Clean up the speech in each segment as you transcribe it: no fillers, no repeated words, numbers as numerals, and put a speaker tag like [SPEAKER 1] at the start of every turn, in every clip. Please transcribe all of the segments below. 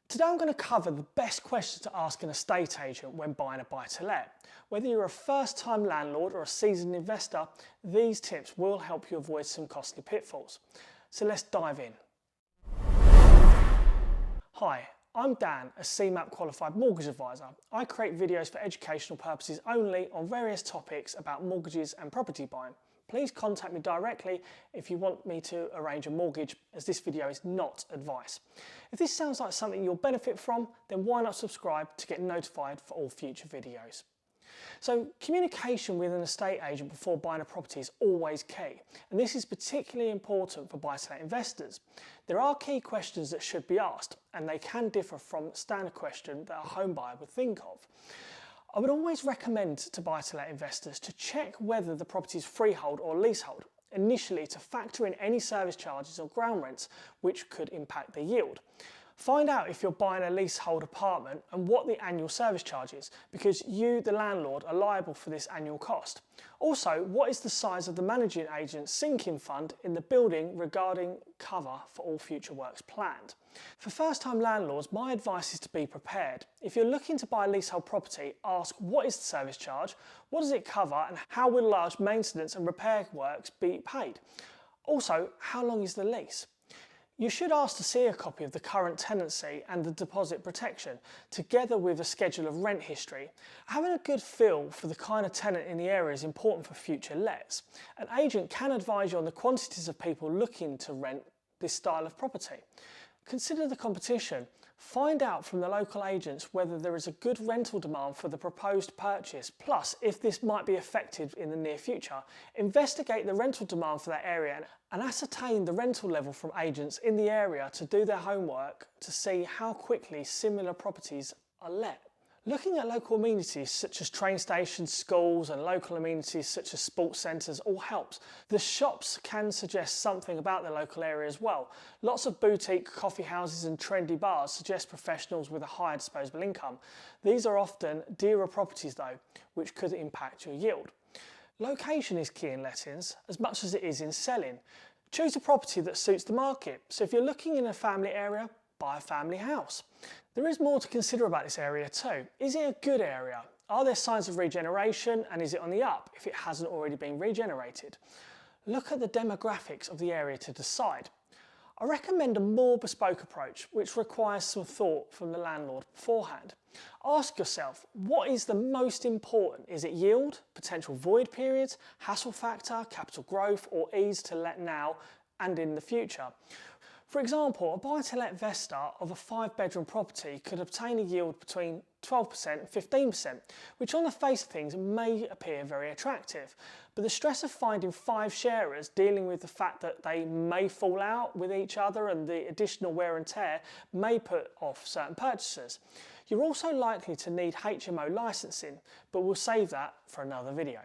[SPEAKER 1] Today I'm going to cover the best questions to ask an estate agent when buying a buy-to-let. Whether you're a first-time landlord or a seasoned investor, these tips will help you avoid some costly pitfalls. So let's dive in. Hi, I'm Dan, a CMAP qualified mortgage advisor. I create videos for educational purposes only on various topics about mortgages and property buying. Please contact me directly if you want me to arrange a mortgage, as this video is not advice. If this sounds like something you'll benefit from, then why not subscribe to get notified for all future videos. So communication with an estate agent before buying a property is always key, and this is particularly important for buy-to-let investors. There are key questions that should be asked, and they can differ from the standard question that a home buyer would think of. I would always recommend to buy-to-let investors to check whether the property is freehold or leasehold, initially to factor in any service charges or ground rents which could impact the yield. Find out if you're buying a leasehold apartment and what the annual service charge is, because you, the landlord, are liable for this annual cost. Also, what is the size of the managing agent's sinking fund in the building regarding cover for all future works planned? For first-time landlords, my advice is to be prepared. If you're looking to buy a leasehold property, ask what is the service charge, what does it cover, and how will large maintenance and repair works be paid? Also, how long is the lease? You should ask to see a copy of the current tenancy and the deposit protection, together with a schedule of rent history. Having a good feel for the kind of tenant in the area is important for future lets. An agent can advise you on the quantities of people looking to rent this style of property. Consider the competition. Find out from the local agents whether there is a good rental demand for the proposed purchase, plus if this might be affected in the near future. Investigate the rental demand for that area and ascertain the rental level from agents in the area to do their homework to see how quickly similar properties are let. Looking at local amenities such as train stations, schools, and local amenities such as sports centres all helps. The shops can suggest something about the local area as well. Lots of boutique coffee houses and trendy bars suggest professionals with a higher disposable income. These are often dearer properties though, which could impact your yield. Location is key in lettings as much as it is in selling. Choose a property that suits the market. So if you're looking in a family area, buy a family house. There is more to consider about this area too. Is it a good area? Are there signs of regeneration, and is it on the up if it hasn't already been regenerated? Look at the demographics of the area to decide. I recommend a more bespoke approach, which requires some thought from the landlord beforehand. Ask yourself, what is the most important? Is it yield, potential void periods, hassle factor, capital growth, or ease to let now and in the future? For example, a buy-to-let investor of a 5-bedroom property could obtain a yield between 12% and 15%, which on the face of things may appear very attractive. But the stress of finding 5 sharers, dealing with the fact that they may fall out with each other and the additional wear and tear may put off certain purchasers. You're also likely to need HMO licensing, but we'll save that for another video.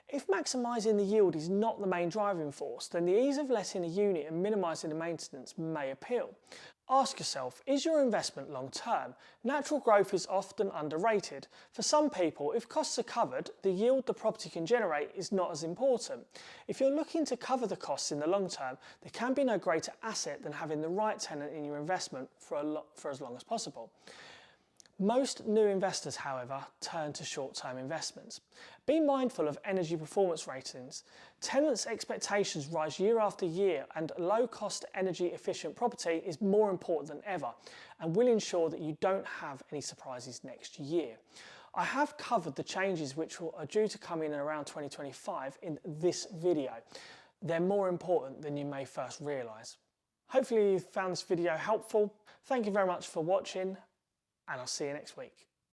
[SPEAKER 1] If maximising the yield is not the main driving force, then the ease of letting a unit and minimising the maintenance may appeal. Ask yourself, is your investment long term? Natural growth is often underrated. For some people, if costs are covered, the yield the property can generate is not as important. If you're looking to cover the costs in the long term, there can be no greater asset than having the right tenant in your investment for as long as possible. Most new investors, however, turn to short-term investments. Be mindful of energy performance ratings. Tenants' expectations rise year after year, and low-cost energy-efficient property is more important than ever and will ensure that you don't have any surprises next year. I have covered the changes which are due to come in around 2025 in this video. They're more important than you may first realise. Hopefully you found this video helpful. Thank you very much for watching, and I'll see you next week.